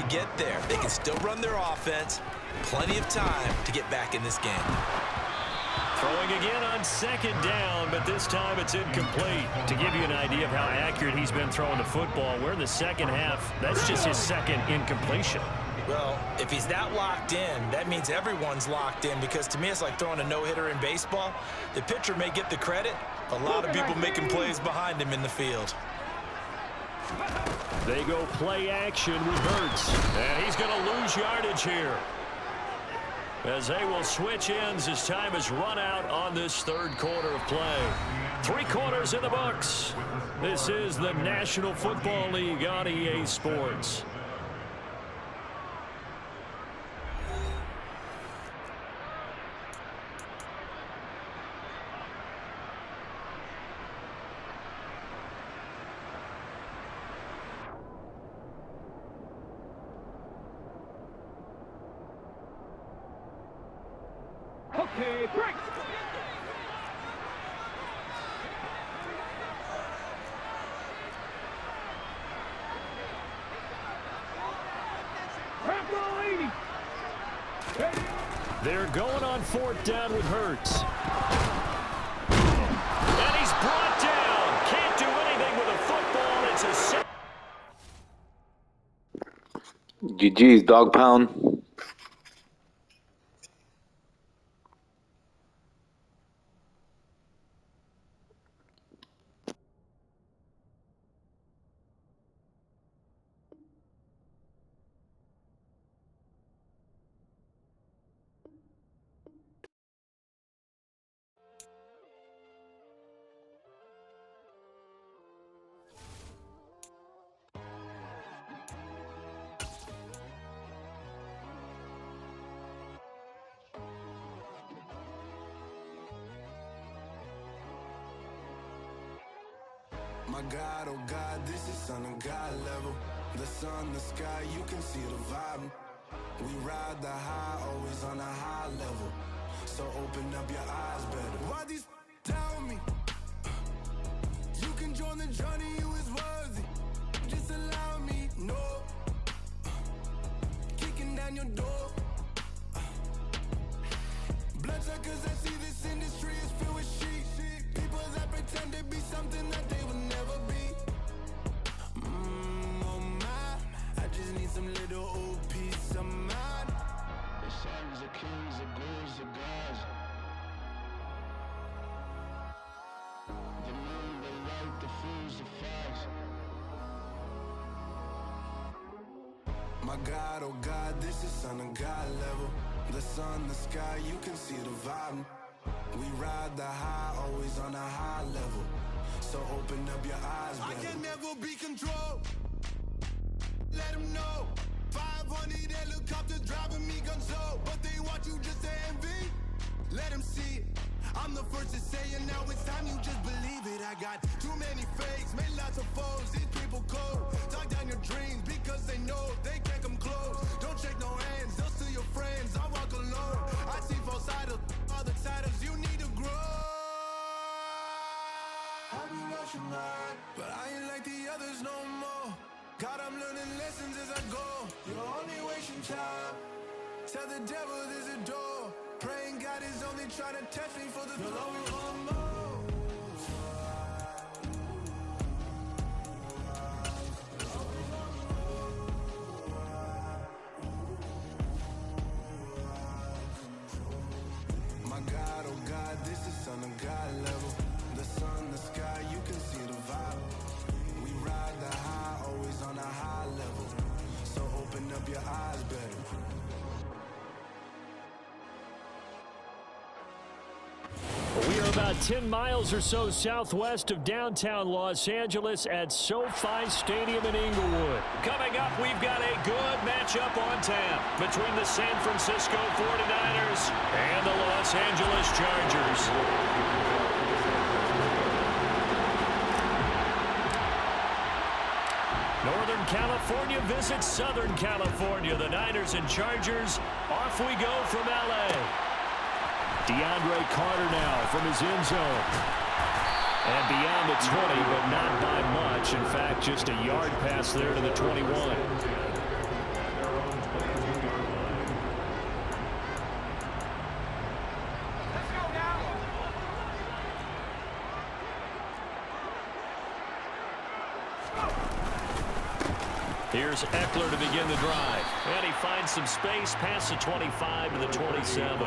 get there. They can still run their offense. Plenty of time to get back in this game. Throwing again on second down, but this time it's incomplete. To give you an idea of how accurate he's been throwing the football, we're in the second half. That's just his second incompletion. Well, if he's that locked in, that means everyone's locked in, because to me it's like throwing a no-hitter in baseball. The pitcher may get the credit. A lot of people making plays behind him in the field. They go play action with Hurts. And he's going to lose yardage here, as they will switch ends as time has run out on this third quarter of play. 3 quarters in the books. This is the National Football League on EA Sports. Okay, break. They're going on 4th down with Hurts. And he's brought down. Can't do anything with a football. It's a... GG's, dog pound. My God, oh God, this is son of God level. The sun, the sky, you can see the vibe. We ride the high, always on a high level. So open up your eyes better. Why these tell me? You can join the journey, you is worthy. Just allow me, no. Kicking down your door. Bloodsuckers, I see this industry is filled with sheep. People that pretend to be something that they will never be. Oh my, I just need some little old peace of mind. The sons of kings, the gurus of gods. The moon, the light, the fools, the facts. My God, oh God, this is son of God level. The sun, the sky, you can see the vibe. We ride the high, always on a high level. So open up your eyes, baby. I can never be controlled. Let them know. 500 helicopters driving me gonzo, but they want you just to envy. Let them see it. I'm the first to say it, now it's time you just believe it. I got too many fakes, made lots of foes. These people cold. Talk down your dreams because they know they can't come close. Don't shake no hands, they'll steal your friends. I walk alone. I see false idols, other titles. You need to grow. I be rushing hard, but I ain't like the others no more. God, I'm learning lessons as I go. You're only wasting time. Tell the devil there's a door. Praying God is only trying to test me for the throne. My God, oh God, this is son of God level. The sun, the sky, you can see the vibe. We ride the high, always on a high level. So open up your eyes, better. We are about 10 miles or so southwest of downtown Los Angeles at SoFi Stadium in Inglewood. Coming up, we've got a good matchup on tap between the San Francisco 49ers and the Los Angeles Chargers. Northern California visits Southern California. The Niners and Chargers, off we go from L.A. DeAndre Carter now from his end zone. And beyond the 20, but not by much. In fact, just a yard pass there to the 21. Here's Eckler to begin the drive. And he finds some space past the 25 to the 27.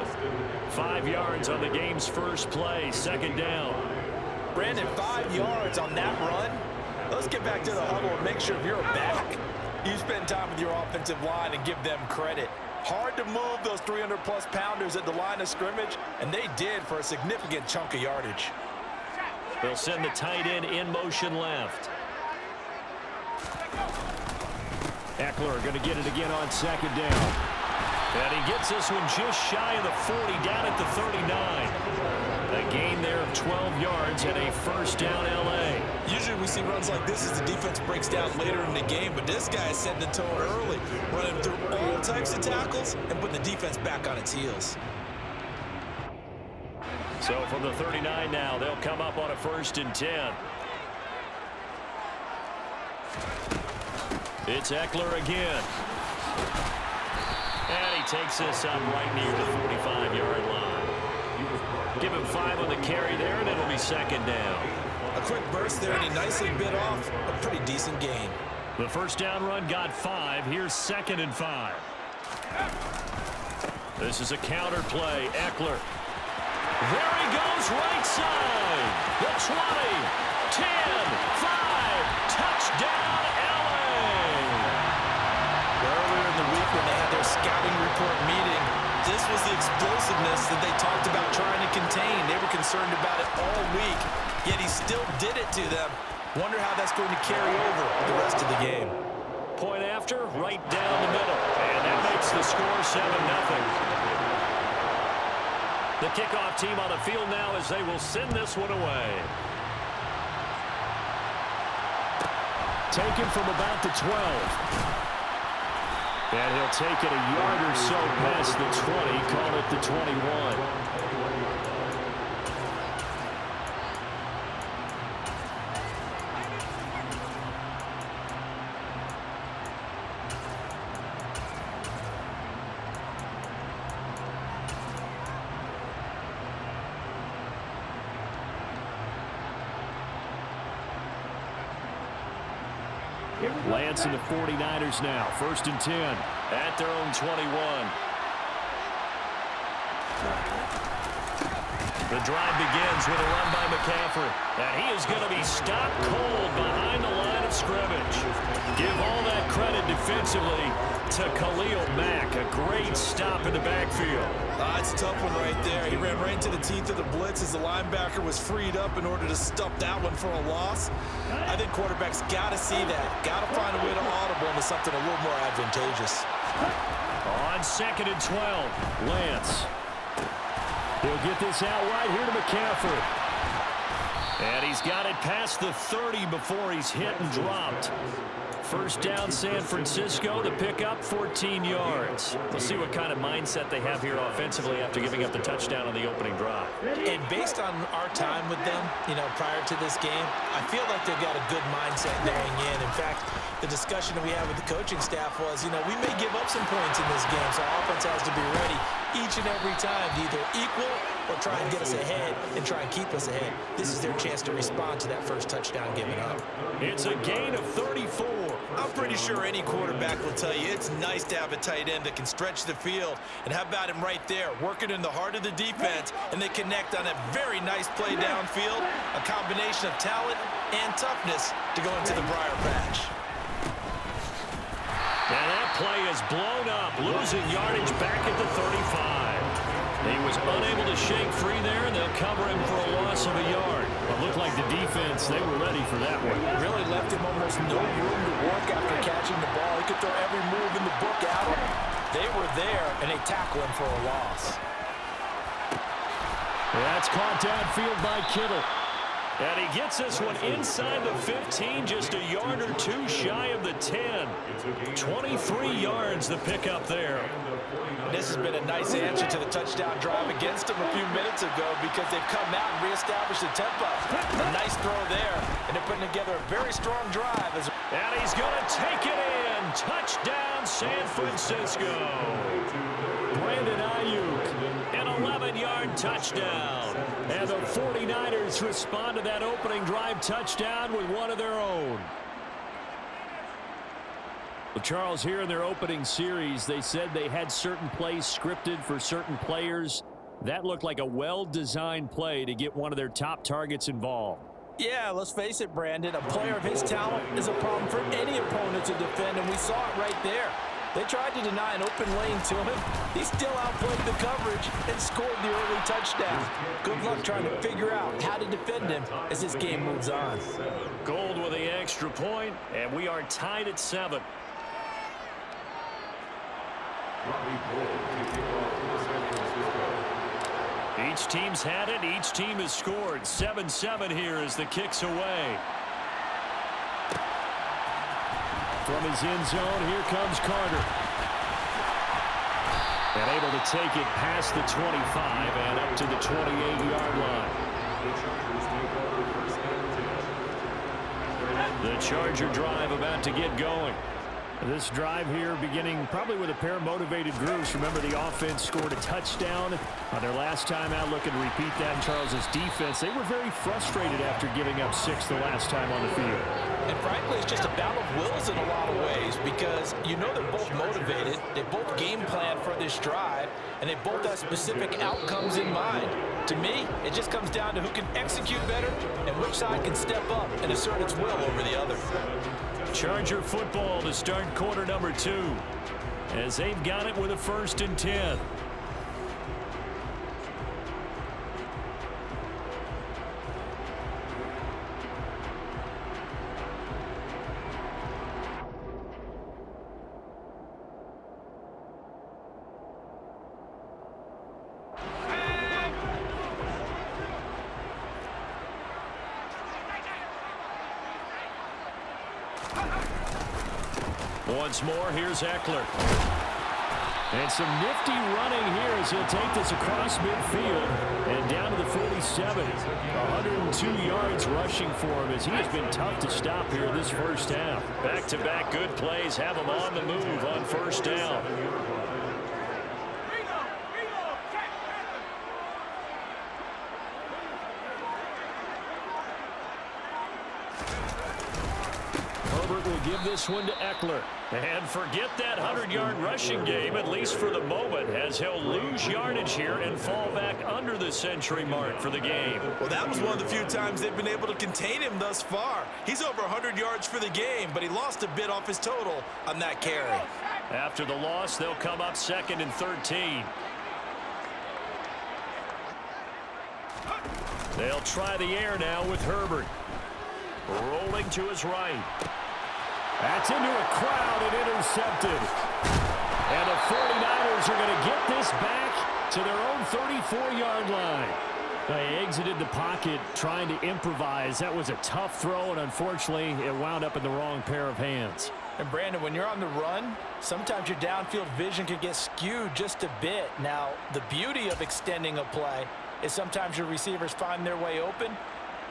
5 yards on the game's first play. Second down. Brandon, 5 yards on that run. Let's get back to the huddle and make sure if you're a back, you spend time with your offensive line and give them credit. Hard to move those 300-plus pounders at the line of scrimmage, and they did for a significant chunk of yardage. They'll send the tight end in motion left. Eckler going to get it again on second down. And he gets this one just shy of the 40, down at the 39. A gain there of 12 yards and a first down L.A. Usually we see runs like this as the defense breaks down later in the game, but this guy is setting the tone early, running through all types of tackles and putting the defense back on its heels. So from the 39 now, they'll come up on a 1st and 10. It's Eckler again. And he takes this up right near the 45-yard line. Give him 5 on the carry there, and it'll be second down. A quick burst there, and he nicely bit off a pretty decent gain. The first down run got 5. Here's 2nd and 5. This is a counter play. Eckler. There he goes, right side. The 20, 10, 5. Touchdown, L.A. Earlier in the week when they had their scouting report meeting, this was the explosiveness that they talked about trying to contain. They were concerned about it all week, yet he still did it to them. Wonder how that's going to carry over the rest of the game. Point after, right down the middle. And that makes the score 7-0. The kickoff team on the field now as they will send this one away. Taken from about the 12. And he'll take it a yard or so past the 20, call it the 21. Lance and the 49ers now. 1st and 10 at their own 21. The drive begins with a run by McCaffrey. And he is going to be stopped cold behind the line of scrimmage. Give all that credit defensively to Khalil Mack. A great stop in the backfield. It's a tough one right there. He ran right into the teeth of the blitz as the linebacker was freed up in order to stuff that one for a loss. I think quarterbacks got to see that. Got to find a way to audible into something a little more advantageous. On 2nd and 12, Lance. He'll get this out right here to McCaffrey. And he's got it past the 30 before he's hit and dropped. First down, San Francisco. The pickup, 14 yards. We'll see what kind of mindset they have here offensively after giving up the touchdown on the opening drive. And based on our time with them, prior to this game, I feel like they've got a good mindset going in. In fact, the discussion that we had with the coaching staff was, we may give up some points in this game, so our offense has to be ready each and every time to either equal or try and get us ahead and try and keep us ahead. This is their chance to respond to that first touchdown given up. It's a gain of 34. I'm pretty sure any quarterback will tell you it's nice to have a tight end that can stretch the field. And how about him right there, working in the heart of the defense, and they connect on a very nice play downfield, a combination of talent and toughness to go into the briar patch. And that play is blown up, losing yardage back at the 35. He was unable to shake free there, and they'll cover him for a loss of a yard. It looked like the defense, they were ready for that one. Really left him almost no room to work after catching the ball. He could throw every move in the book at him. They were there, and they tackle him for a loss. That's caught downfield by Kittle. And he gets this one inside the 15, just a yard or two shy of the 10. 23 yards the pickup there. This has been a nice answer to the touchdown drive against them a few minutes ago because they've come out and reestablished the tempo. A nice throw there, and they're putting together a very strong drive. And he's going to take it in. Touchdown, San Francisco. Brandon Ayuk, an 11-yard touchdown. And the 49ers respond to that opening drive touchdown with one of their own. Well, Charles, here in their opening series, they said they had certain plays scripted for certain players. That looked like a well-designed play to get one of their top targets involved. Yeah, let's face it, Brandon. A player of his talent is a problem for any opponent to defend, and we saw it right there. They tried to deny an open lane to him. He still outplayed the coverage and scored the early touchdown. Good luck trying to figure out how to defend him as this game moves on. Gold with the extra point, and we are tied at 7. Each team's had it. Each team has scored. 7-7 here as the kick's away. From his end zone, here comes Carter. And able to take it past the 25 and up to the 28-yard line. The Charger drive about to get going. This drive here beginning probably with a pair of motivated groups. Remember, the offense scored a touchdown on their last time out. Looking to repeat that in Charles's defense. They were very frustrated after giving up 6 the last time on the field. And frankly, it's just a battle of wills in a lot of ways because you know they're both motivated. They both game plan for this drive, and they both have specific outcomes in mind. To me, it just comes down to who can execute better and which side can step up and assert its will over the other. Charger football to start quarter number 2 as they've got it with a 1st and 10. Once more, here's Eckler. And some nifty running here as he'll take this across midfield and down to the 47. 102 yards rushing for him as he has been tough to stop here this first half. Back-to-back good plays have him on the move on 1st down. Herbert will give this one to Eckler. And forget that 100-yard rushing game, at least for the moment, as he'll lose yardage here and fall back under the century mark for the game. Well, that was one of the few times they've been able to contain him thus far. He's over 100 yards for the game, but he lost a bit off his total on that carry. After the loss, they'll come up 2nd and 13. They'll try the air now with Herbert. Rolling to his right. That's into a crowd and intercepted. And the 49ers are going to get this back to their own 34-yard line. They exited the pocket trying to improvise. That was a tough throw, and unfortunately, it wound up in the wrong pair of hands. And Brandon, when you're on the run, sometimes your downfield vision can get skewed just a bit. Now, the beauty of extending a play is sometimes your receivers find their way open,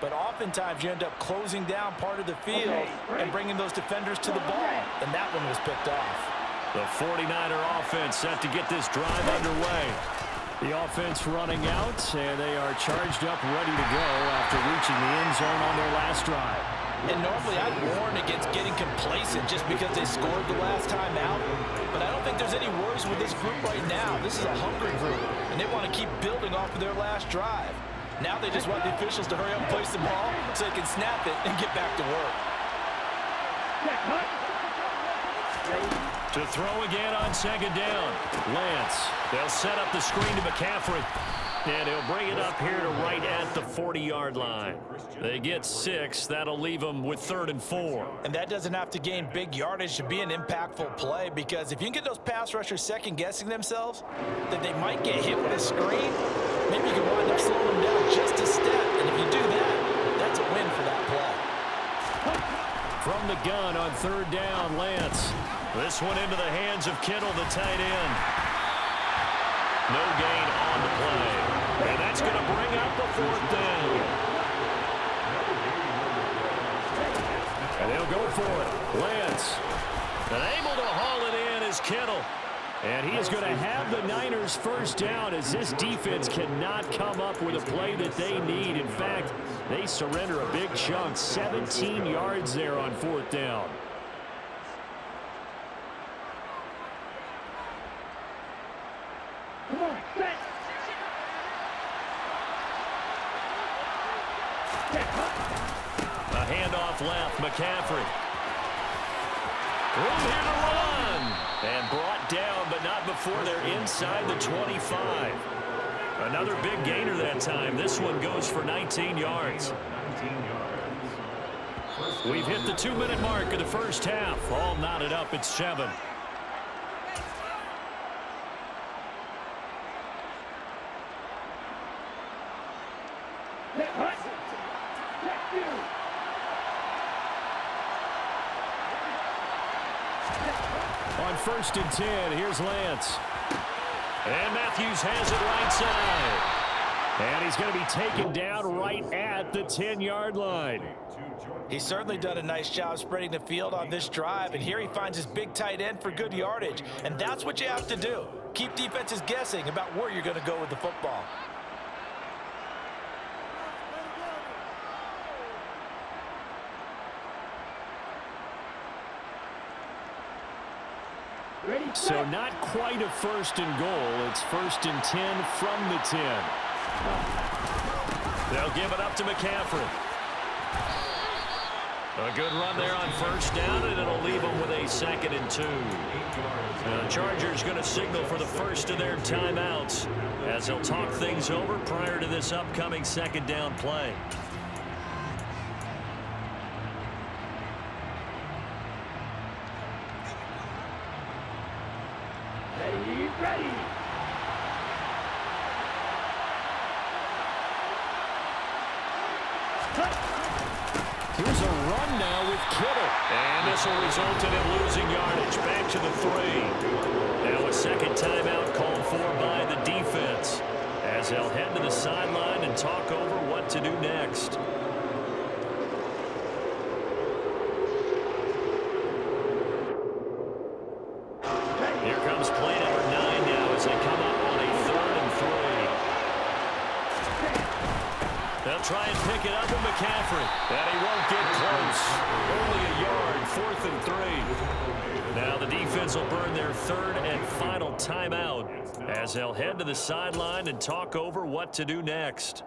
but oftentimes you end up closing down part of the field and bringing those defenders to the ball, and that one was picked off. The 49er offense set to get this drive underway. The offense running out, and they are charged up, ready to go after reaching the end zone on their last drive. And normally I'd warn against getting complacent just because they scored the last time out, but I don't think there's any worries with this group right now. This is a hungry group, and they want to keep building off of their last drive. Now they just want the officials to hurry up and place the ball so they can snap it and get back to work. To throw again on 2nd down. Lance. They'll set up the screen to McCaffrey. And he'll bring it up here to right at the 40-yard line. They get 6. That'll leave them with 3rd and 4. And that doesn't have to gain big yardage to be an impactful play, because if you can get those pass rushers second-guessing themselves, that they might get hit with a screen, maybe you can wind up slowing them down just a step. And if you do that, that's a win for that play. From the gun on 3rd down, Lance. This one into the hands of Kittle, the tight end. No gain on the play. And that's going to bring up the 4th down. And they'll go for it. Lance. And able to haul it in is Kittle. And he is going to have the Niners 1st down as this defense cannot come up with a play that they need. In fact, they surrender a big chunk. 17 yards there on 4th down. Come on, set. A handoff left, McCaffrey. Room here to run. And brought down, but not before they're inside the 25. Another big gainer that time. This one goes for 19 yards. We've hit the 2-minute mark of the first half. All knotted up at 7. On 1st and 10, here's Lance. And Matthews has it right side. And he's going to be taken down right at the 10-yard line. He's certainly done a nice job spreading the field on this drive, and here he finds his big tight end for good yardage. And that's what you have to do. Keep defenses guessing about where you're going to go with the football. So not quite a 1st and goal. It's 1st and 10 from the 10. They'll give it up to McCaffrey. A good run there on 1st down, and it'll leave them with a 2nd and 2. The Chargers going to signal for the first of their timeouts as they'll talk things over prior to this upcoming 2nd down play. Ready. Here's a run now with Kittle. And this will result in him losing yardage. Back to the 3. Now a 2nd timeout called for by the defense as they'll head to the sideline and talk over what to do next. Here comes play number 9 now as they come up on a 3rd and 3. They'll try and pick it up with McCaffrey. And he won't get close. Only a yard, 4th and 3. Now the defense will burn their 3rd and final timeout as they'll head to the sideline and talk over what to do next.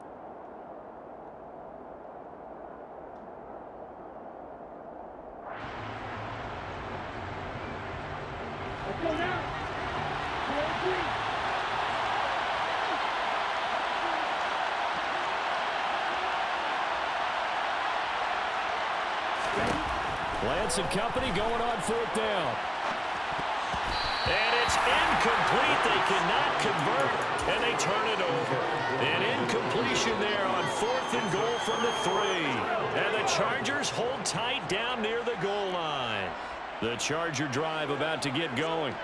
Let's go now. 4-3. Lance and company going on 4th down. And it's incomplete. They cannot convert, and they turn it over. An incompletion there on 4th and goal from the 3. And the Chargers hold tight down near the goal line. The Charger drive about to get going.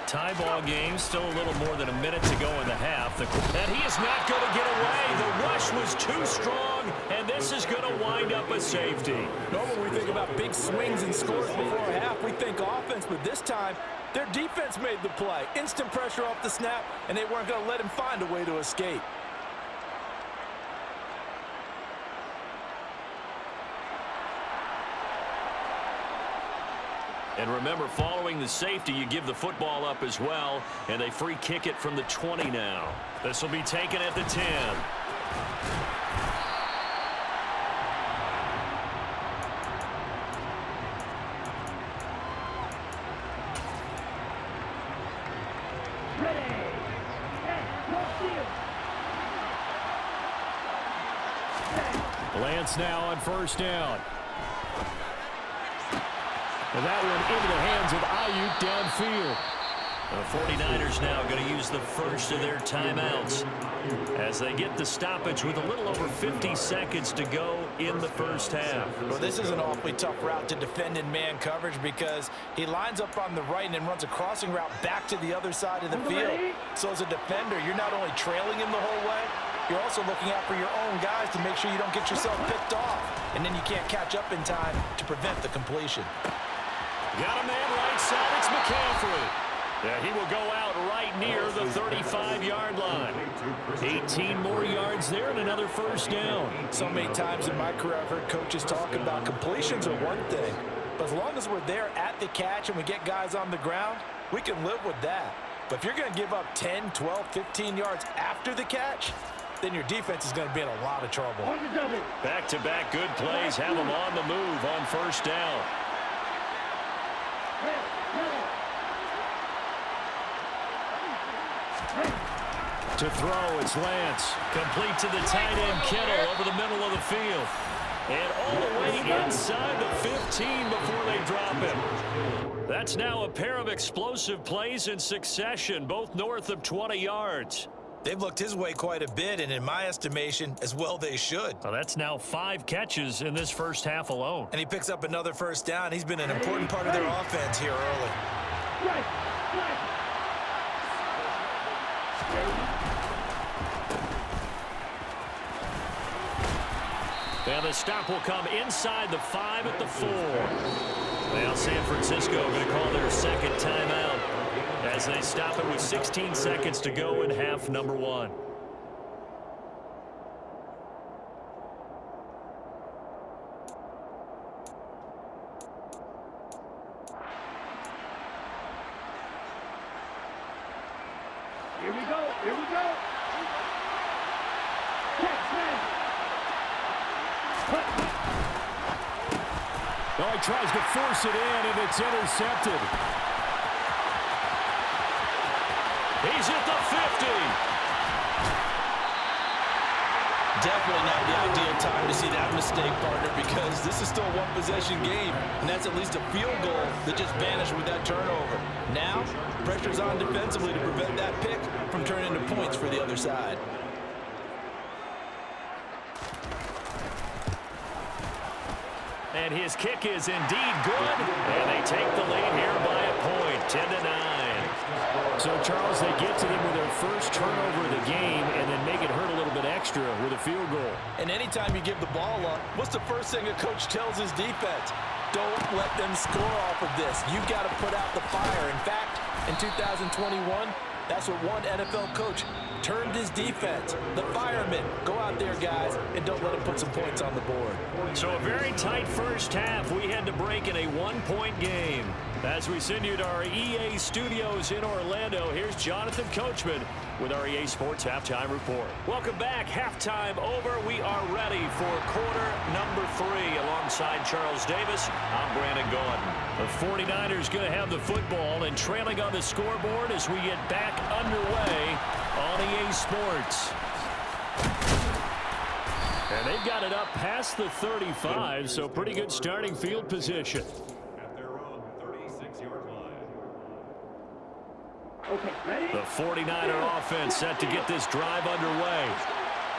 Tie ball game, still a little more than a minute to go in the half. And he is not going to get away. The rush was too strong, and this is going to wind up a safety. Normally we think about big swings and scores before a half. We think offense, but this time their defense made the play. Instant pressure off the snap, and they weren't going to let him find a way to escape. And remember, following the safety, you give the football up as well, and they free kick it from the 20 now. This will be taken at the 10. Ready. Lance now on 1st down. And that one into the hands of Ayuk downfield. The 49ers now going to use the first of their timeouts as they get the stoppage with a little over 50 seconds to go in the first half. Well, this is an awfully tough route to defend in man coverage because he lines up on the right and then runs a crossing route back to the other side of the field. So as a defender, you're not only trailing him the whole way, you're also looking out for your own guys to make sure you don't get yourself picked off. And then you can't catch up in time to prevent the completion. Got a man right side. It's McCaffrey. Yeah, he will go out right near the 35-yard line. 18 more yards there and another first down. So many times in my career I've heard coaches talk about completions are one thing, but as long as we're there at the catch and we get guys on the ground, we can live with that. But if you're going to give up 10, 12, 15 yards after the catch, then your defense is going to be in a lot of trouble. Back-to-back good plays have them on the move on first down. To throw, it's Lance. Complete to the tight end, Kittle, over the middle of the field. And all the way inside the 15 before they drop him. That's now a pair of explosive plays in succession, both north of 20 yards. They've looked his way quite a bit, and in my estimation, as well they should. Well, that's now 5 catches in this first half alone. And he picks up another first down. He's been an important part of their offense here early. And the stop will come inside the 5 at the 4. Now San Francisco going to call their second timeout as they stop it with 16 seconds to go in half number 1. Here we go. Here we go. Well, he tries to force it in, and it's intercepted. He's at the 50. Definitely not the ideal time to see that mistake, partner, because this is still a one-possession game, and that's at least a field goal that just vanished with that turnover. Now, pressure's on defensively to prevent that pick from turning into points for the other side. And his kick is indeed good, and they take the lead here by a point, 10-9. So, Charles, they get to them with their first turnover of the game and then make it hurt a little bit extra with a field goal. And anytime you give the ball up, what's the first thing a coach tells his defense? Don't let them score off of this. You've got to put out the fire. In fact, in 2021, that's what one NFL coach turned his defense. The firemen. Go out there, guys, and don't let them put some points on the board. So a very tight first half. We had to break in a one-point game. As we send you to our EA studios in Orlando, here's Jonathan Coachman with our EA Sports Halftime Report. Welcome back. Halftime over. We are ready for quarter number 3. Alongside Charles Davis, I'm Brandon Gaudin. The 49ers going to have the football and trailing on the scoreboard as we get back underway on EA Sports. And they've got it up past the 35, so pretty good starting field position. Okay, ready? The 49er offense set to get this drive underway.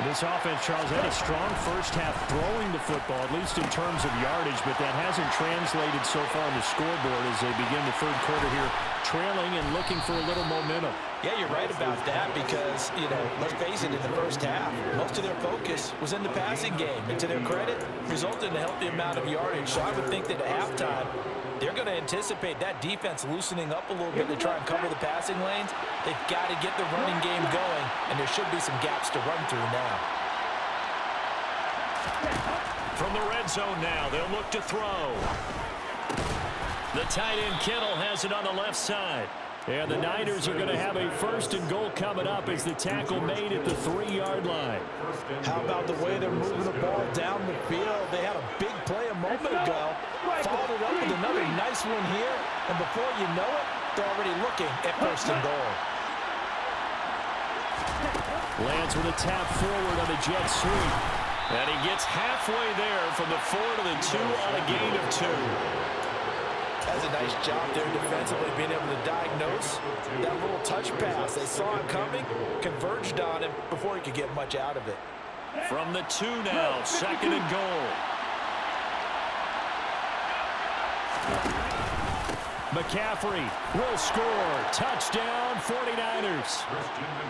This offense, Charles, had a strong first half throwing the football, at least in terms of yardage, but that hasn't translated so far on the scoreboard as they begin the third quarter here, trailing and looking for a little momentum. Yeah, you're right about that because, let's face it, in the first half, most of their focus was in the passing game. And to their credit, resulted in a healthy amount of yardage. So I would think that at halftime, they're going to anticipate that defense loosening up a little bit to try and cover the passing lanes. They've got to get the running game going, and there should be some gaps to run through now. From the red zone now, they'll look to throw. The tight end Kittle has it on the left side. And the Niners are going to have a first and goal coming up as the tackle made at the 3-yard line. How about the way they're moving the ball down the field? They had a big play a moment ago. Followed it up with another nice one here. And before you know it, they're already looking at first and goal. Lance with a tap forward on the jet sweep. And he gets halfway there from the 4 to the 2 on a gain of 2. That's a nice job there defensively, being able to diagnose that little touch pass. They saw it coming, converged on him before he could get much out of it. From the 2 now, second and goal. McCaffrey will score. Touchdown, 49ers.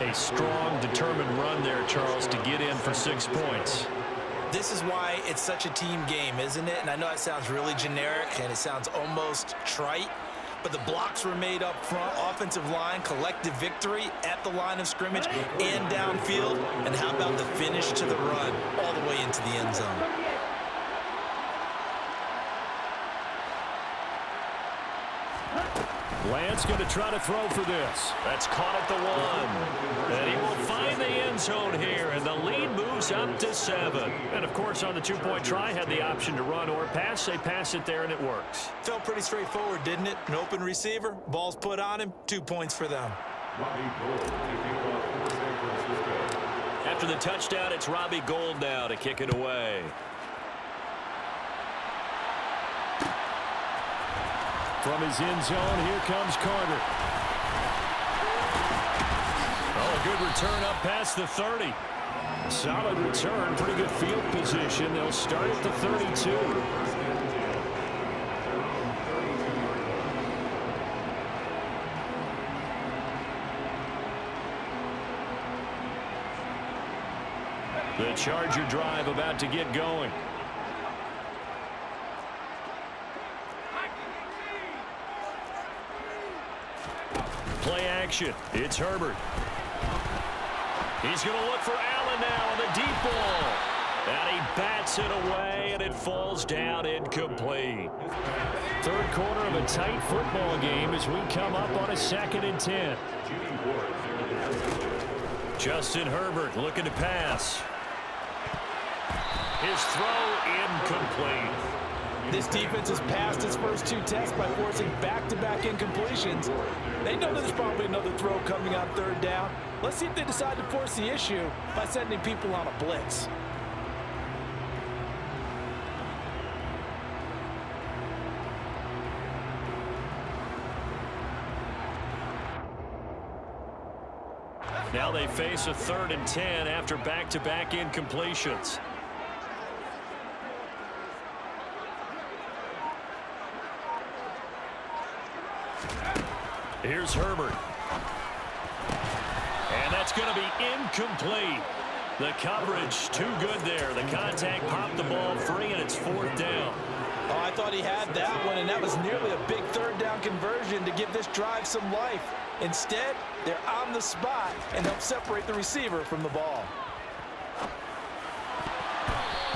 A strong, determined run there, Charles, to get in for 6 points. This is why it's such a team game, isn't it? And I know it sounds really generic and it sounds almost trite, but the blocks were made up front, offensive line, collective victory at the line of scrimmage and downfield. And how about the finish to the run all the way into the end zone? Lance going to try to throw for this. That's caught at the 1. And he will find the end zone here, and the lead moves up to 7. And, of course, on the two-point try, had the option to run or pass. They pass it there, and it works. Felt pretty straightforward, didn't it? An open receiver, ball's put on him, 2 points for them. After the touchdown, it's Robbie Gould now to kick it away. From his end zone, here comes Carter. Oh, a good return up past the 30. Solid return, pretty good field position. They'll start at the 32. The Charger drive about to get going. Play action. It's Herbert. He's going to look for Allen now on the deep ball. And he bats it away, and it falls down incomplete. Third quarter of a tight football game as we come up on a 2nd and 10. Justin Herbert looking to pass. His throw incomplete. This defense has passed its first 2 tests by forcing back-to-back incompletions. They know there's probably another throw coming on 3rd down. Let's see if they decide to force the issue by sending people on a blitz. Now they face a 3rd and 10 after back-to-back incompletions. Here's Herbert. And that's going to be incomplete. The coverage too good there. The contact popped the ball free, and it's 4th down. Oh, I thought he had that one, and that was nearly a big 3rd down conversion to give this drive some life. Instead, they're on the spot and help separate the receiver from the ball.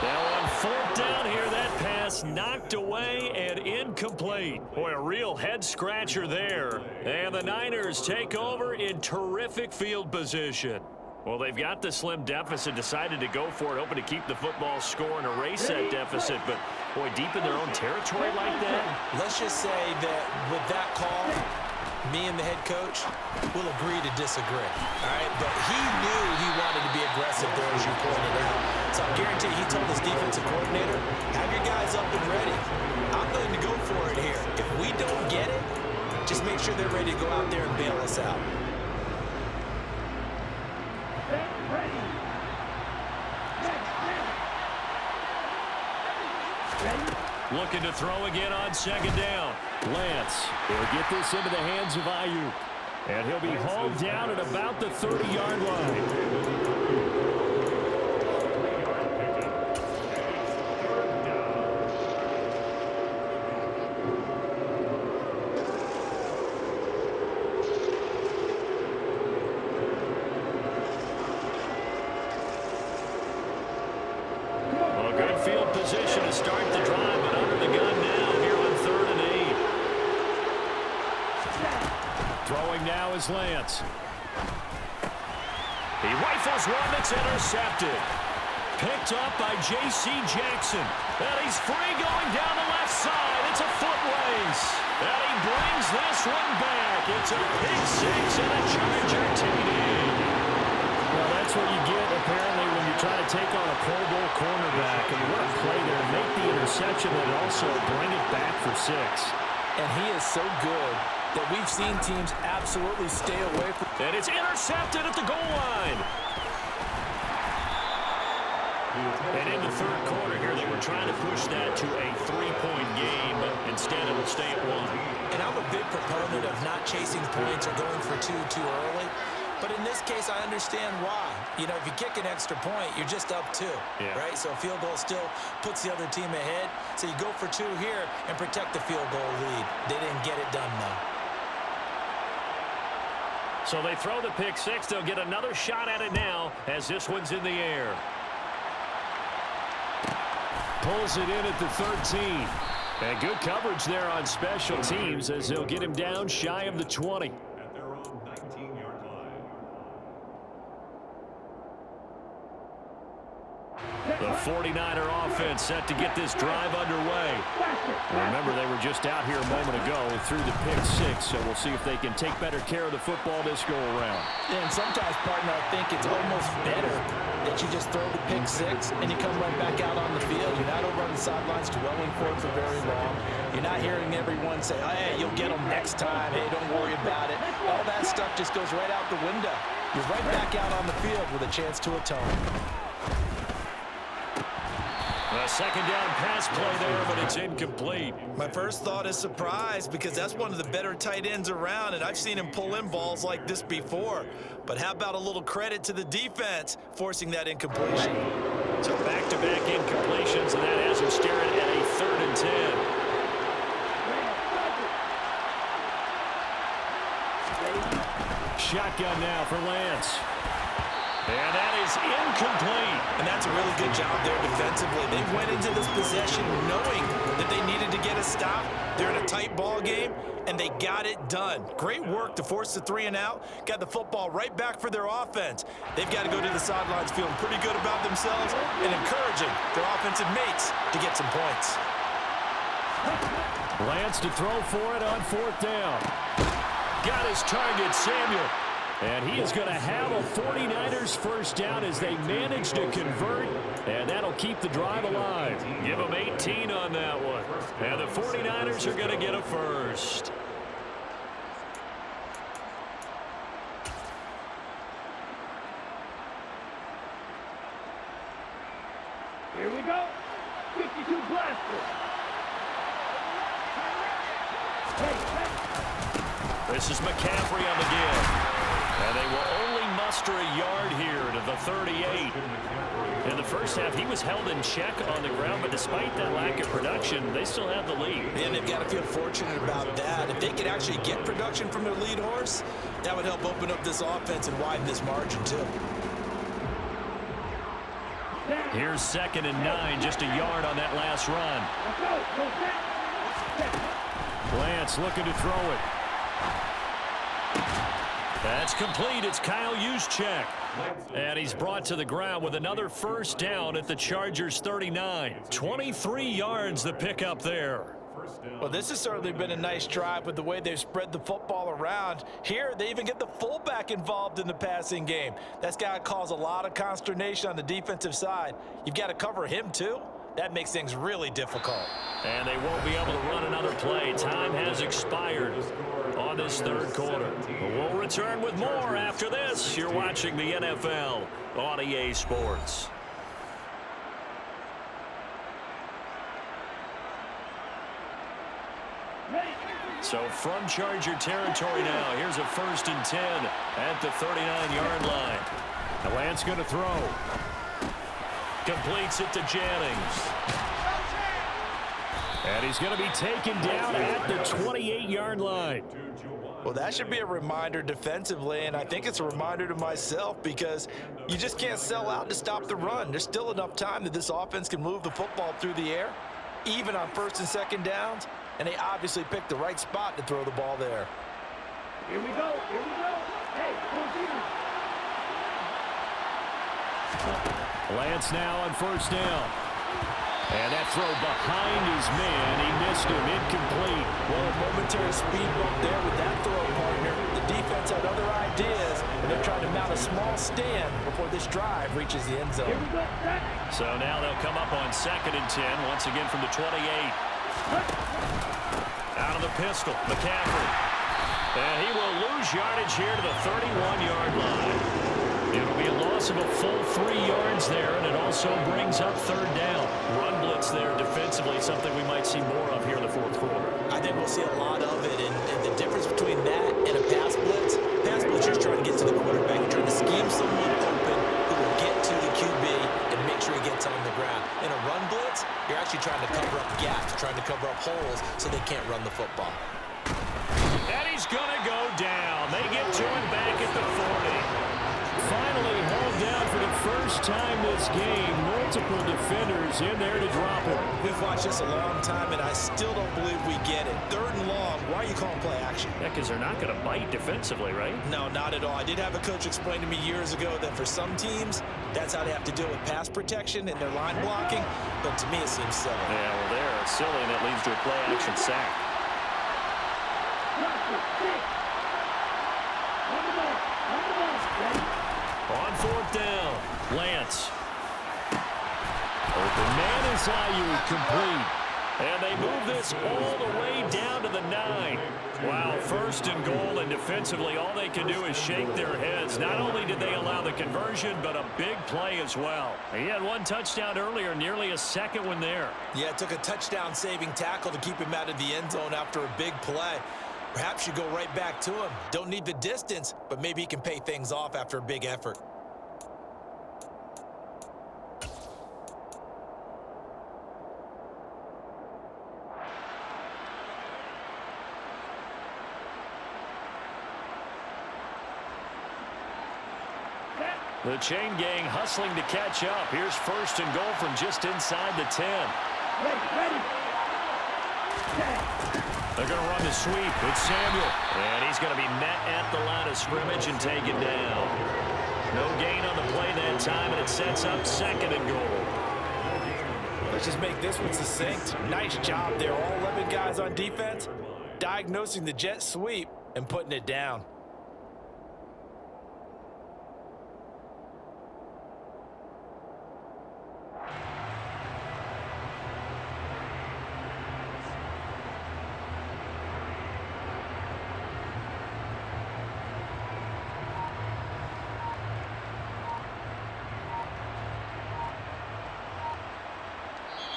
Now on 4th down here, that pass knocked away and incomplete. Boy, a real head-scratcher there. And the Niners take over in terrific field position. Well, they've got the slim deficit, decided to go for it, hoping to keep the football score and erase that deficit. But, boy, deep in their own territory like that. Let's just say that with that call, me and the head coach will agree to disagree, all right? But he knew he wanted to be aggressive there, as you pointed out. So I guarantee he told his defensive coordinator, have your guys up and ready. I'm willing to go for it here. If we don't get it, just make sure they're ready to go out there and bail us out. Looking to throw again on 2nd down. Lance will get this into the hands of Ayuk. And he'll be hauled down at about the 30-yard line. Field position to start the drive, but under the gun now here on 3rd and 8. Throwing now is Lance. He rifles one that's intercepted. Picked up by J.C. Jackson. And he's free going down the left side. It's a foot race. And he brings this one back. It's a pick 6 and a Charger TD. Well, that's what you get, apparently, when you try to take on a Pro Bowl cornerback. And what a play there. Make the interception and also bring it back for 6. And he is so good that we've seen teams absolutely stay away from. And it's intercepted at the goal line. And in the 3rd quarter here, they were trying to push that to a 3-point game, but instead it will stay at 1. And I'm a big proponent of not chasing points or going for 2 too early. But in this case, I understand why. You know, if you kick an extra point, you're just up 2, right? So a field goal still puts the other team ahead. So you go for 2 here and protect the field goal lead. They didn't get it done, though. So they throw the pick 6. They'll get another shot at it now as this one's in the air. Pulls it in at the 13. And good coverage there on special teams as they'll get him down shy of the 20. At their own 19-yard line. The 49er offense set to get this drive underway. Remember, they were just out here a moment ago through the pick six, so we'll see if they can take better care of the football this go around. And sometimes, partner, I think it's almost better that you just throw the pick six and you come right back out on the field. You're not over on the sidelines dwelling for it for very long. You're not hearing everyone say, oh, hey, you'll get them next time. Hey, don't worry about it. All that stuff just goes right out the window. You're right back out on the field with a chance to atone. A second down pass play there, but it's incomplete. My first thought is surprise because that's one of the better tight ends around, and I've seen him pull in balls like this before. But how about a little credit to the defense forcing that incompletion? So back-to-back incompletions, and that has him staring at a 3rd and 10. Shotgun now for Lance. And that is incomplete. And that's a really good job there defensively. They went into this possession knowing that they needed to get a stop. They're in a tight ball game, and they got it done. Great work to force the 3 and out. Got the football right back for their offense. They've got to go to the sidelines feeling pretty good about themselves and encouraging their offensive mates to get some points. Lance to throw for it on 4th down. Got his target, Samuel. And he is going to have a 49ers first down as they manage to convert, and that'll keep the drive alive. Give them 18 on that one. And the 49ers are going to get a first. Here we go. 52 blaster. This is McCaffrey on the give. And they will only muster a yard here to the 38. In the first half, he was held in check on the ground, but despite that lack of production, they still have the lead. And they've got to feel fortunate about that. If they could actually get production from their lead horse, that would help open up this offense and widen this margin too. Here's 2nd and 9, just a yard on that last run. Lance looking to throw it. That's complete. It's Kyle Juszczyk. And he's brought to the ground with another first down at the Chargers' 39. 23 yards the pickup there. Well, this has certainly been a nice drive with the way they've spread the football around. Here, they even get the fullback involved in the passing game. That's got to cause a lot of consternation on the defensive side. You've got to cover him, too. That makes things really difficult. And they won't be able to run another play. Time has expired on this 3rd quarter. We'll return with more after this. You're watching the NFL on EA Sports. So from Charger territory now, here's a 1st and 10 at the 39-yard line. Now Lance going to throw. Completes it to Jennings. And he's going to be taken down at the 28-yard line. Well, that should be a reminder defensively, and I think it's a reminder to myself because you just can't sell out to stop the run. There's still enough time that this offense can move the football through the air, even on 1st and 2nd downs, and they obviously picked the right spot to throw the ball there. Here we go. Here we go. Hey, Lance now on 1st down. And that throw behind his man. He missed him. Incomplete. Well, a momentary speed bump there with that throw, partner. The defense had other ideas, and they're trying to mount a small stand before this drive reaches the end zone. So now they'll come up on 2nd and 10, once again from the 28. Out of the pistol, McCaffrey. And he will lose yardage here to the 31-yard line. It'll be a loss of a full 3 yards there, and it also brings up 3rd down. Run blitz there defensively, something we might see more of here in the 4th quarter. I think we'll see a lot of it, and the difference between that and a pass blitz, you're trying to get to the quarterback, you're trying to scheme someone open who will get to the QB and make sure he gets on the ground. In a run blitz, you're actually trying to cover up gaps, trying to cover up holes so they can't run the football. And he's going to go down. They get to him back at the 40. finally hauled down for the first time this game. Multiple defenders in there to drop him. We've watched this a long time, and I still don't believe we get it. 3rd and long. Why are you calling play action? Yeah, because they're not going to bite defensively, right? No, not at all. I did have a coach explain to me years ago that for some teams, that's how they have to deal with pass protection and their line blocking. But to me, it seems silly. Yeah, well, they're silly, and it leads to a play action sack. On 4th down, Lance. Open man is Ayuk, complete. And they move this all the way down to the 9. Wow, 1st and goal, and defensively all they can do is shake their heads. Not only did they allow the conversion, but a big play as well. He had 1 touchdown earlier, nearly a 2nd one there. Yeah, it took a touchdown-saving tackle to keep him out of the end zone after a big play. Perhaps you go right back to him. Don't need the distance, but maybe he can pay things off after a big effort. The chain gang hustling to catch up. Here's 1st and goal from just inside the 10. Ready. They're going to run the sweep. It's Samuel. And he's going to be met at the line of scrimmage and taken down. No gain on the play that time, and it sets up 2nd and goal. Let's just make this one succinct. Nice job there. All 11 guys on defense, diagnosing the jet sweep and putting it down.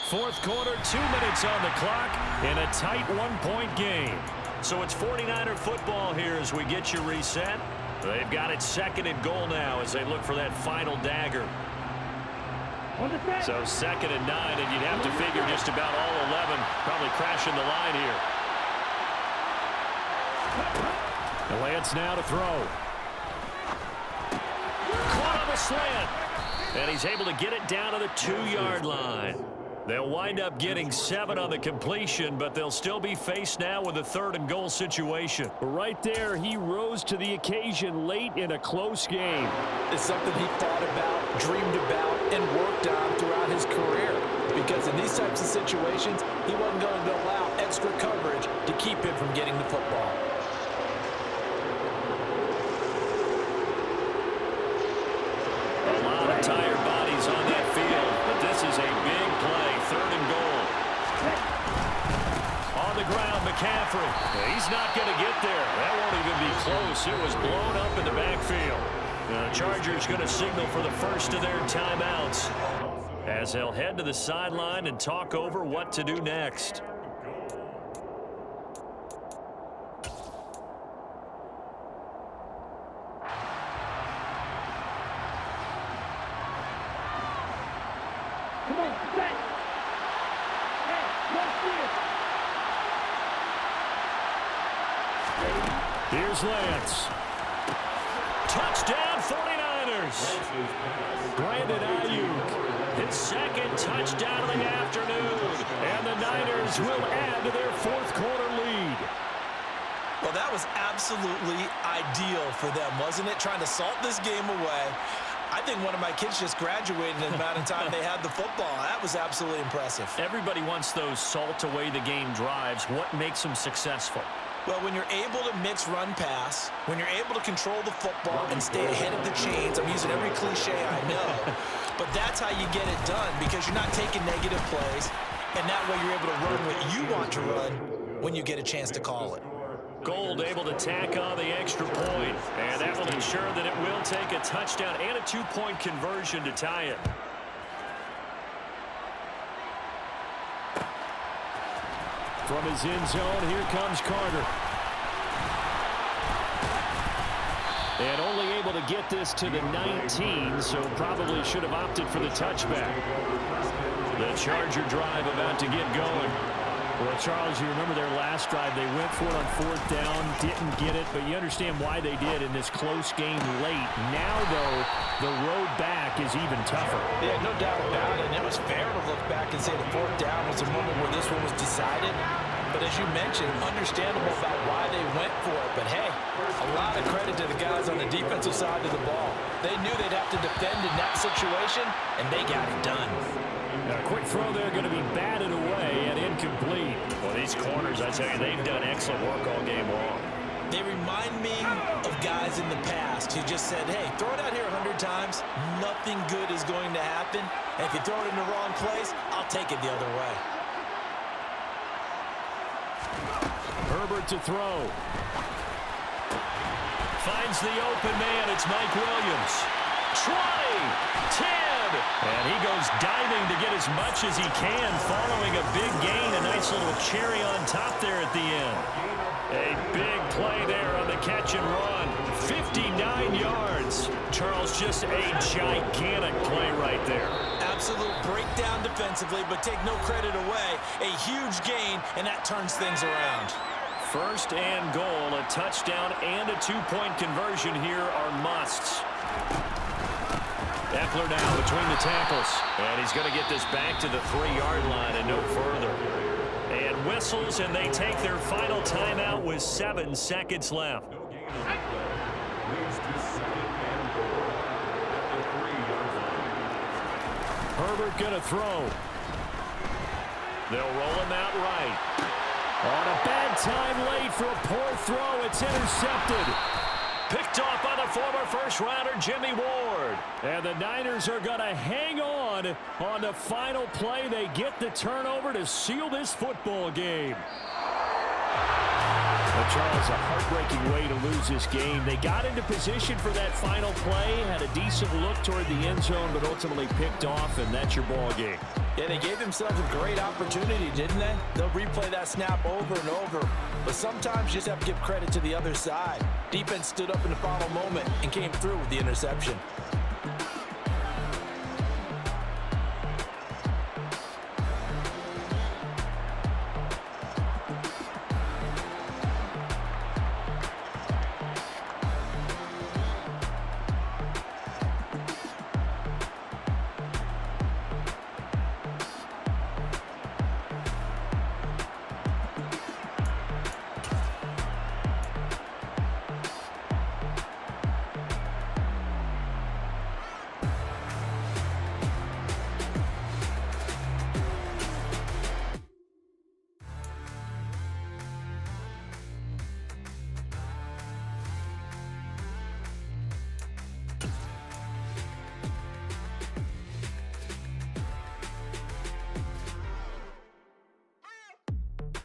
Fourth quarter, 2 minutes on the clock in a tight 1-point game. So it's 49er football here as we get you reset. They've got it 2nd and goal now as they look for that final dagger. So 2nd and 9, and you'd have to figure just about all 11 probably crashing the line here. And Lance now to throw. Caught on the slant. And he's able to get it down to the 2-yard line. They'll wind up getting 7 on the completion, but they'll still be faced now with a 3rd and goal situation. Right there, he rose to the occasion late in a close game. It's something he thought about, dreamed about, and worked on throughout his career. Because in these types of situations, he wasn't going to allow extra coverage to keep him from getting the football. A lot of tired bodies on that field, but this is a big play. 3rd and goal. On the ground, McCaffrey. He's not going to get there. That won't even be close. It was blown up in the backfield. The Chargers going to signal for the first of their timeouts as they'll head to the sideline and talk over what to do next. Come on, set. Hey, let's see it. Here's Lance. Touchdown 49ers. Brandon Ayuk, his 2nd touchdown of the afternoon. And the Niners will add to their 4th quarter lead. Well, that was absolutely ideal for them, wasn't it? Trying to salt this game away. I think one of my kids just graduated in the amount of time they had the football. That was absolutely impressive. Everybody wants those salt away the game drives. What makes them successful? Well, when you're able to mix run-pass, when you're able to control the football and stay ahead of the chains, I'm using every cliche I know, but that's how you get it done because you're not taking negative plays, and that way you're able to run what you want to run when you get a chance to call it. Gold able to tack on the extra point, and that will ensure that it will take a touchdown and a 2-point conversion to tie it. From his end zone, here comes Carter. And only able to get this to the 19, so probably should have opted for the touchback. The Charger drive about to get going. Well, Charles, you remember their last drive. They went for it on 4th down, didn't get it, but you understand why they did in this close game late. Now, though, the road back is even tougher. Yeah, no doubt about it. And it was fair to look back and say the 4th down was a moment where this one was decided. But as you mentioned, understandable about why they went for it. But, hey, a lot of credit to the guys on the defensive side of the ball. They knew they'd have to defend in that situation, and they got it done. A quick throw there going to be batted away and incomplete. Well, these corners, I tell you, they've done excellent work all game long. They remind me of guys in the past who just said, hey, throw it out here 100 times. Nothing good is going to happen. And if you throw it in the wrong place, I'll take it the other way. Herbert to throw. Finds the open man. It's Mike Williams. 20, 10, and he goes diving to get as much as he can following a big gain. A nice little cherry on top there at the end. A big play there on the catch and run. 59 yards. Charles, just a gigantic play right there. Absolute breakdown defensively, but take no credit away. A huge gain, and that turns things around. 1st and goal, a touchdown and a 2-point conversion here are musts. Eckler now between the tackles, and he's going to get this back to the 3-yard line and no further. And whistles, and they take their final timeout with 7 seconds left. No gain of 1. Leads to 2nd and goal at the 3-yard line. Herbert going to throw. They'll roll him out right. On a bad time late for a poor throw, it's intercepted. Picked off by the former first-rounder Jimmy Ward. And the Niners are going to hang on the final play. They get the turnover to seal this football game. But Charles, a heartbreaking way to lose this game. They got into position for that final play, had a decent look toward the end zone, but ultimately picked off, and that's your ball game. Yeah, they gave themselves a great opportunity, didn't they? They'll replay that snap over and over. But sometimes you just have to give credit to the other side. Defense stood up in the final moment and came through with the interception.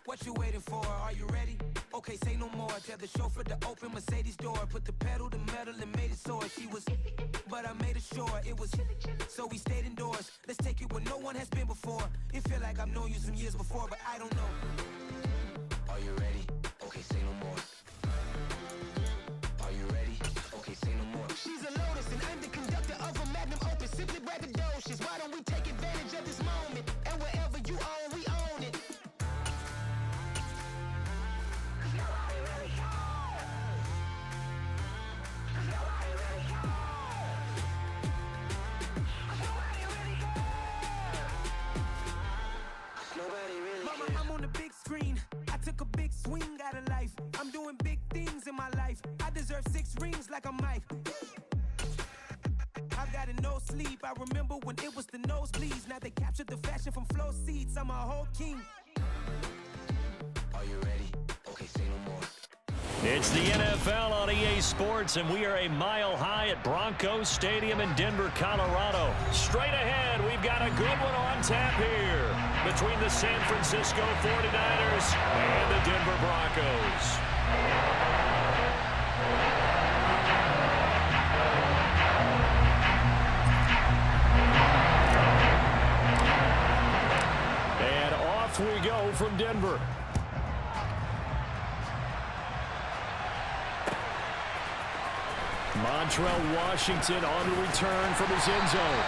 What you waiting for? Are you ready? Okay, say no more. Tell the chauffeur to open Mercedes door. Put the pedal to metal and made it soar. She was, but I made it sure it was. So we stayed indoors. Let's take it where no one has been before. It feel like I've known you some years before, but I don't know. Are you ready? Okay, say no more. Are you ready? Okay, say no more. She's a Lotus and I'm the conductor of a Magnum Opus. Simply braggadocious. Why don't we take advantage of this moment? And wherever you own, we own it. Mama, I'm on the big screen. I took a big swing out of life. I'm doing big things in my life. I deserve 6 rings like a Mike. I've got no sleep. I remember when it was the nosebleeds. Now they captured the fashion from flow seats. I'm a whole king. Are you ready? Okay, say no more. It's the NFL on EA Sports, and we are a mile high at Broncos Stadium in Denver, Colorado. Straight ahead, we've got a good one on tap here between the San Francisco 49ers and the Denver Broncos. And off we go from Denver. Montrell Washington on the return from his end zone.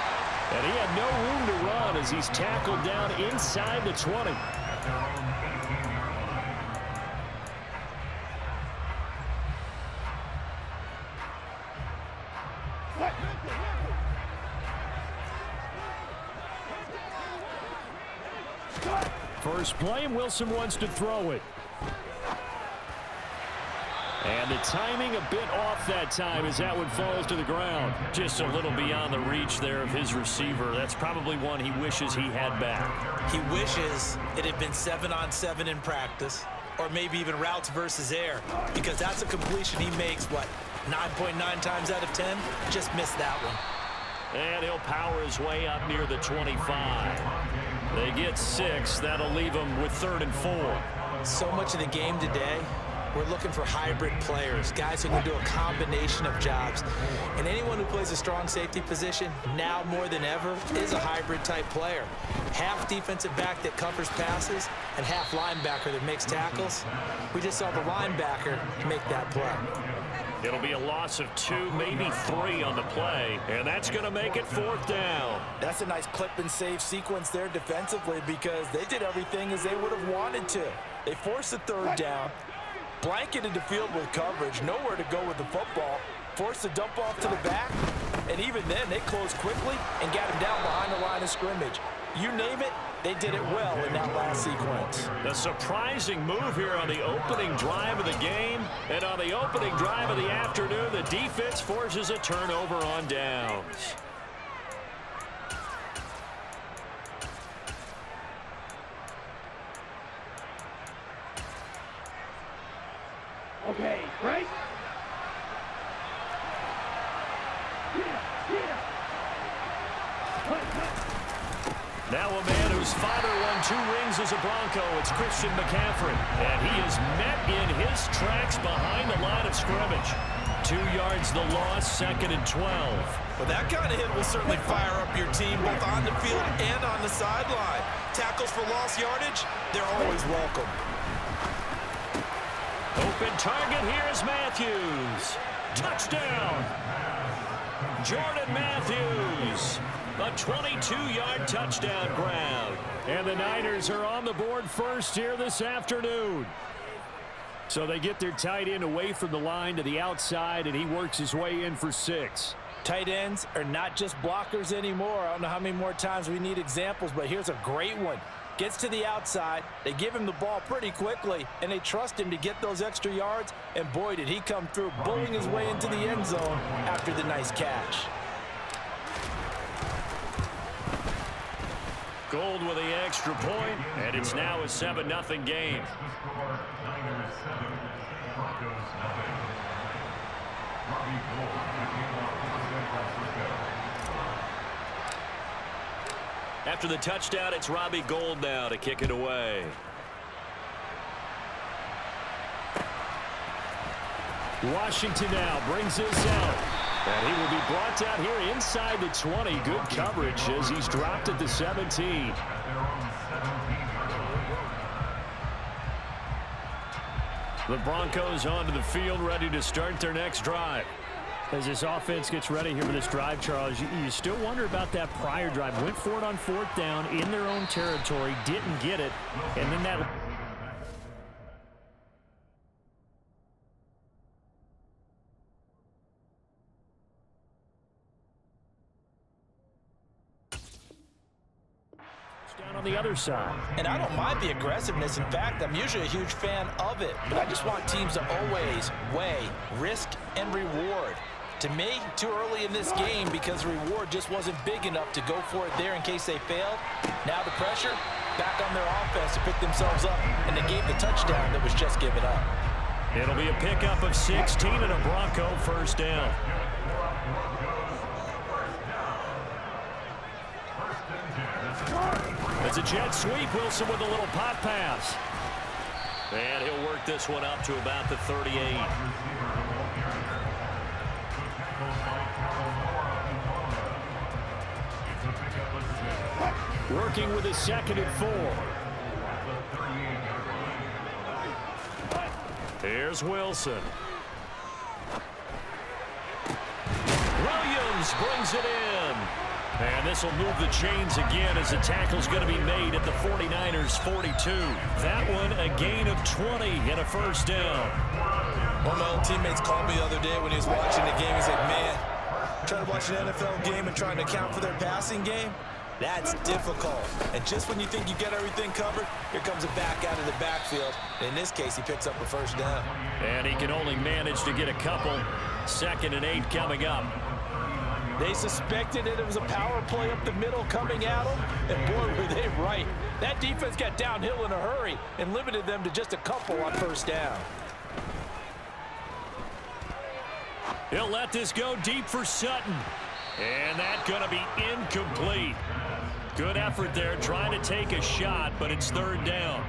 And he had no room to run as he's tackled down inside the 20. At their own First play, and Wilson wants to throw it. And the timing a bit off that time as that one falls to the ground. Just a little beyond the reach there of his receiver. That's probably one he wishes he had back. He wishes it had been 7-on-7 in practice, or maybe even routes versus air, because that's a completion he makes, what, 9.9 times out of 10? Just missed that one. And he'll power his way up near the 25. They get 6. That'll leave him with 3rd and 4. So much of the game today, we're looking for hybrid players, guys who can do a combination of jobs. And anyone who plays a strong safety position, now more than ever, is a hybrid type player. Half defensive back that covers passes and half linebacker that makes tackles. We just saw the linebacker make that play. It'll be a loss of 2, maybe 3 on the play, and that's going to make it 4th down. That's a nice clip and save sequence there defensively, because they did everything as they would have wanted to. They forced the 3rd down, blanketed the field with coverage, nowhere to go with the football, forced the dump off to the back, and even then they closed quickly and got him down behind the line of scrimmage. You name it, they did it well in that last sequence. A surprising move here on the opening drive of the game, and on the opening drive of the afternoon, the defense forces a turnover on downs. Okay, break. Now a man whose father won 2 rings as a Bronco, it's Christian McCaffrey. And he is met in his tracks behind the line of scrimmage. 2 yards the loss, 2nd and 12. Well, that kind of hit will certainly fire up your team both on the field and on the sideline. Tackles for lost yardage, they're always welcome. Open target, here's Matthews. Touchdown! Jordan Matthews. A 22-yard touchdown grab. And the Niners are on the board first here this afternoon. So they get their tight end away from the line to the outside, and he works his way in for 6. Tight ends are not just blockers anymore. I don't know how many more times we need examples, but here's a great one. Gets to the outside, they give him the ball pretty quickly, and they trust him to get those extra yards, and boy, did he come through, bullying his way into the end zone after the nice catch. Gold with the extra point, and it's now a 7-0 game. After the touchdown, it's Robbie Gould now to kick it away. Washington now brings this out. And he will be brought down here inside the 20. Good coverage as he's dropped at the 17. The Broncos onto the field, ready to start their next drive. As this offense gets ready here for this drive, Charles, you still wonder about that prior drive. Went for it on 4th down in their own territory, didn't get it, and then that... down on the other side. And I don't mind the aggressiveness. In fact, I'm usually a huge fan of it. But I just want teams to always weigh risk and reward. To me, too early in this game because the reward just wasn't big enough to go for it there in case they failed. Now the pressure back on their offense to pick themselves up, and they gave the touchdown that was just given up. It'll be a pickup of 16 and a Bronco first down. It's a jet sweep. Wilson with a little pop pass. And he'll work this one up to about the 38. Working with a 2nd and 4. Here's Wilson. Williams brings it in. And this will move the chains again as the tackle's going to be made at the 49ers 42. That one a gain of 20 and a first down. One of my old teammates called me the other day when he was watching the game. He said, man, trying to watching an NFL game and trying to account for their passing game? That's difficult. And just when you think you get everything covered, here comes a back out of the backfield. In this case, he picks up a first down. And he can only manage to get a couple. 2nd and 8 coming up. They suspected it was a power play up the middle coming at them, and boy, were they right. That defense got downhill in a hurry and limited them to just a couple on first down. He'll let this go deep for Sutton. And that's going to be incomplete. Good effort there trying to take a shot, but it's 3rd down.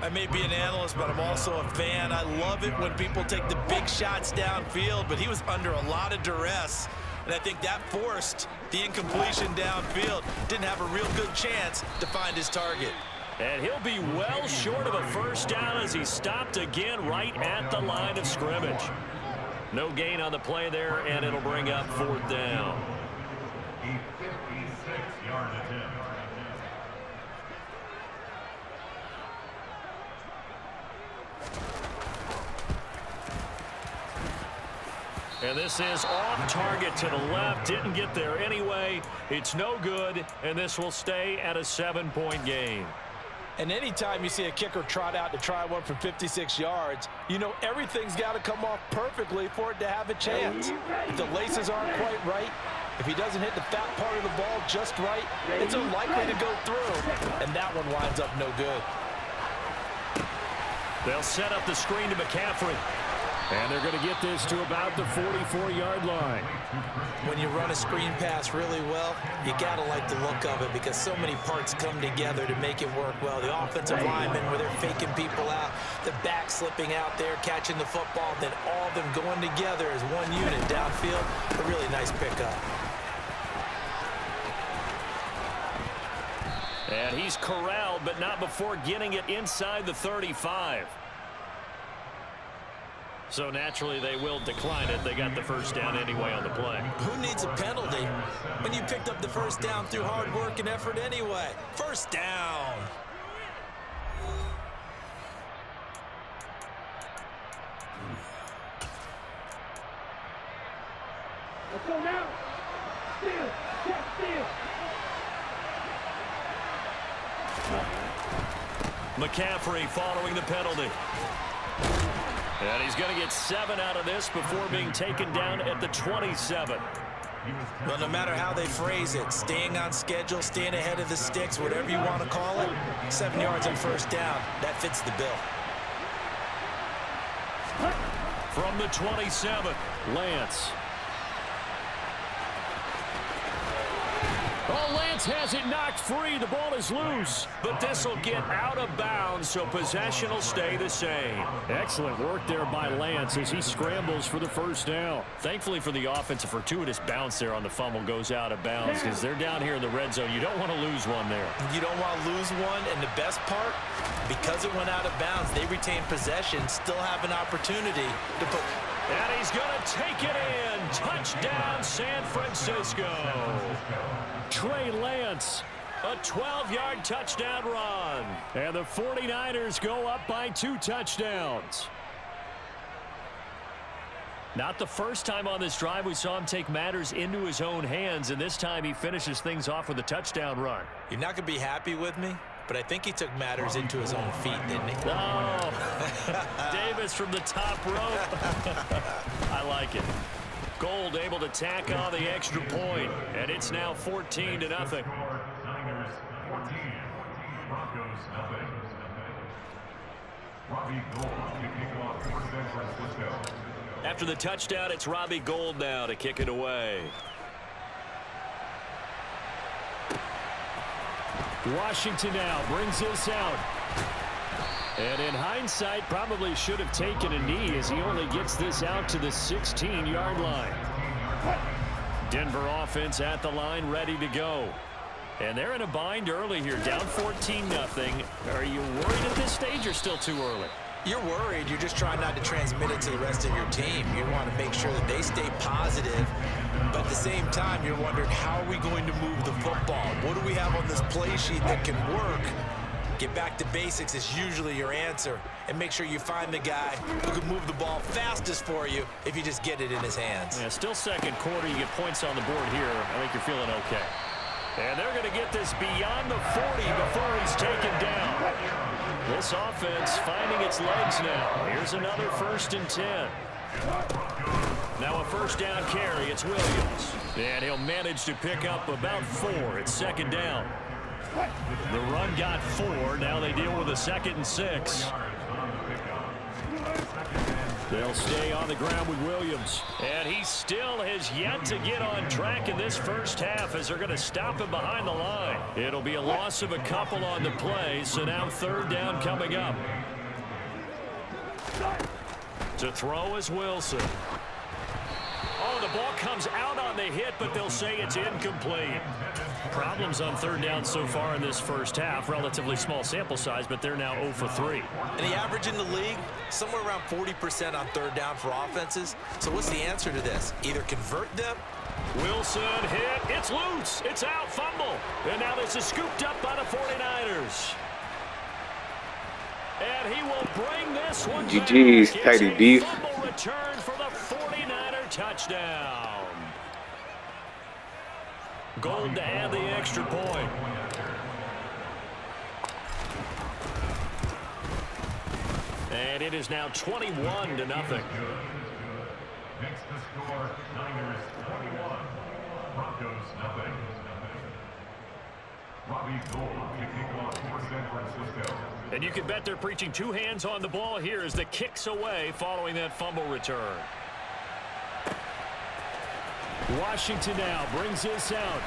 I may be an analyst, but I'm also a fan. I love it when people take the big shots downfield, but he was under a lot of duress. And I think that forced the incompletion downfield. Didn't have a real good chance to find his target. And he'll be well short of a first down as he stopped again right at the line of scrimmage. No gain on the play there, and it'll bring up 4th down. A 56-yard attempt. And this is off target to the left. Didn't get there anyway. It's no good, and this will stay at a 7-point game. And anytime you see a kicker trot out to try one from 56 yards, you know everything's got to come off perfectly for it to have a chance. If the laces aren't quite right, if he doesn't hit the fat part of the ball just right, it's unlikely to go through. And that one winds up no good. They'll set up the screen to McCaffrey. And they're going to get this to about the 44-yard line. When you run a screen pass really well, you got to like the look of it because so many parts come together to make it work well. The offensive linemen where they're faking people out, the back slipping out there, catching the football, then all of them going together as one unit downfield. A really nice pickup. And he's corralled, but not before getting it inside the 35. So naturally they will decline it. They got the first down anyway on the play. Who needs a penalty when you picked up the first down through hard work and effort anyway? First down. Let's go now. Steal. Check steal. McCaffrey following the penalty. And he's going to get 7 out of this before being taken down at the 27. Well, no matter how they phrase it, staying on schedule, staying ahead of the sticks, whatever you want to call it, 7 yards on first down, that fits the bill. From the 27, Lance. Oh, Lance has it knocked free. The ball is loose. But this will get out of bounds, so possession will stay the same. Excellent work there by Lance as he scrambles for the first down. Thankfully for the offense, a fortuitous bounce there on the fumble goes out of bounds because they're down here in the red zone. You don't want to lose one there. You don't want to lose one, and the best part, because it went out of bounds, they retain possession, still have an opportunity to put... And he's going to take it in. Touchdown, San Francisco. Trey Lance, a 12-yard touchdown run. And the 49ers go up by 2 touchdowns. Not the first time on this drive we saw him take matters into his own hands, and this time he finishes things off with a touchdown run. You're not going to be happy with me, but I think he took matters into his own feet, didn't he? Oh, Davis from the top rope. I like it. Gold able to tack on the extra point, and it's now 14-0. Niners 14, Broncos nothing. Robbie Gould to kick off for San Francisco. After the touchdown, it's Robbie Gould now to kick it away. Washington now brings this out. And in hindsight, probably should have taken a knee as he only gets this out to the 16-yard line. Denver offense at the line, ready to go. And they're in a bind early here, down 14-0. Are you worried at this stage or still too early? You're worried. You're just trying not to transmit it to the rest of your team. You want to make sure that they stay positive. But at the same time, you're wondering, how are we going to move the football? What do we have on this play sheet that can work Get back to basics is usually your answer, and make sure you find the guy who can move the ball fastest for you if you just get it in his hands. Yeah, still second quarter. You get points on the board here. I think you're feeling okay. And they're going to get this beyond the 40 before he's taken down. This offense finding its legs now. Here's another 1st and 10. Now a first down carry. It's Williams. And he'll manage to pick up about 4. It's 2nd down. The run got 4. Now they deal with a 2nd and 6. They'll stay on the ground with Williams. And he still has yet to get on track in this first half as they're going to stop him behind the line. It'll be a loss of a couple on the play, so now 3rd down coming up. To throw is Wilson. Oh, the ball comes out on the hit, but they'll say it's incomplete. Problems on 3rd down so far in this first half. Relatively small sample size, but they're now 0 for 3. And the average in the league, somewhere around 40% on 3rd down for offenses. So what's the answer to this? Either convert them. Wilson hit. It's loose. It's out. Fumble. And now this is scooped up by the 49ers. And he will bring this one GG's, back. Tidy It's a Beef. fumble return for the 49er touchdown. Gold to add the extra point. And it is now 21-0. Next to score, Niners 21, Broncos nothing. Robbie Gould kicking off for San Francisco. And you can bet they're preaching 2 hands on the ball here as the kick's away following that fumble return. Washington now brings this out.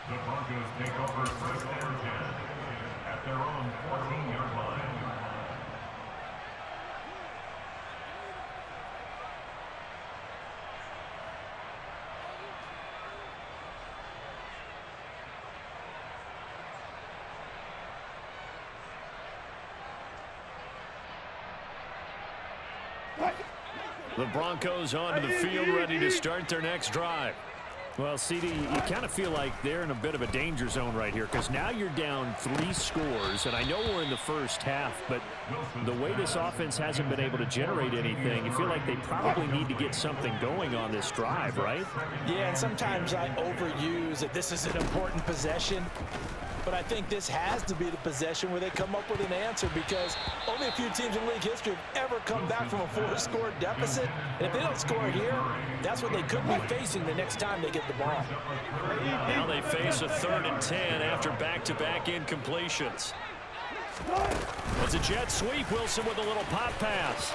The Broncos take over 1st and 10 at their own 14-yard line. The Broncos onto the field, ready to start their next drive. Well, CD, you kind of feel like they're in a bit of a danger zone right here because now you're down 3 scores, and I know we're in the first half, but the way this offense hasn't been able to generate anything, you feel like they probably need to get something going on this drive, right? Yeah, and sometimes I overuse that this is an important possession. But I think this has to be the possession where they come up with an answer because only a few teams in league history have ever come back from a 4-score deficit. And if they don't score here, that's what they could be facing the next time they get the ball. Now they face a 3rd and 10 after back-to-back incompletions. It's a jet sweep. Wilson with a little pop pass.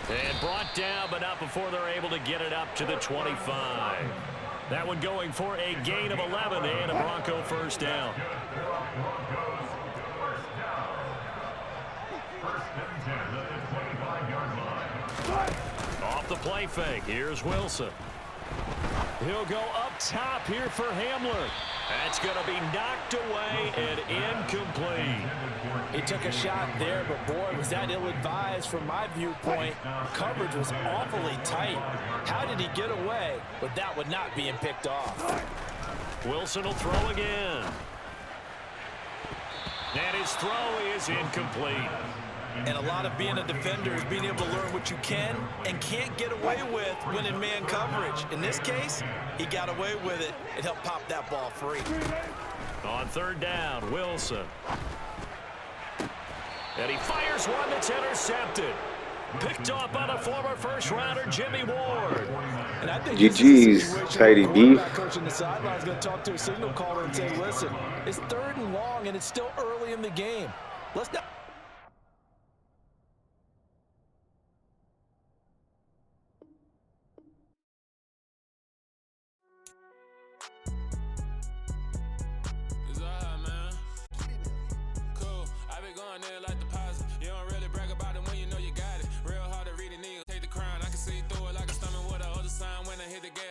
And brought down, but not before they're able to get it up to the 25. That one going for a gain of 11 and a Bronco 1st down. Off the play fake. Here's Wilson. He'll go up top here for Hamler. That's going to be knocked away and incomplete. He took a shot there, but boy, was that ill-advised from my viewpoint. Coverage was awfully tight. How did he get away with that one not being picked off? Wilson will throw again. And his throw is incomplete. And a lot of being a defender is being able to learn what you can and can't get away with when in man coverage. In this case, he got away with it and helped pop that ball free. On 3rd down, Wilson. And he fires one that's intercepted. Picked off by the former first-rounder Jimmy Ward. And I think GG's, Tidy Beef. Coach in the sideline is going to talk to a signal caller and say, listen, it's 3rd and long and it's still early in the game. Let's not.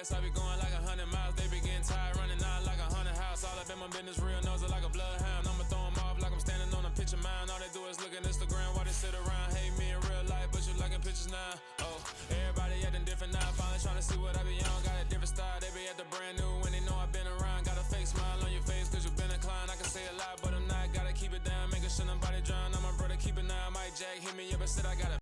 I be going like 100 miles. They be getting tired, running out like a haunted house. All up in my business, real nose like a bloodhound. I'ma throw them off like I'm standing on a picture mound. All they do is look at Instagram while they sit around. Hate me in real life, but you liking pictures now. Oh, everybody acting different now. Finally trying to see what I be on. Got a different style. They be at the brand new when they know I've been around. Got a fake smile said I got a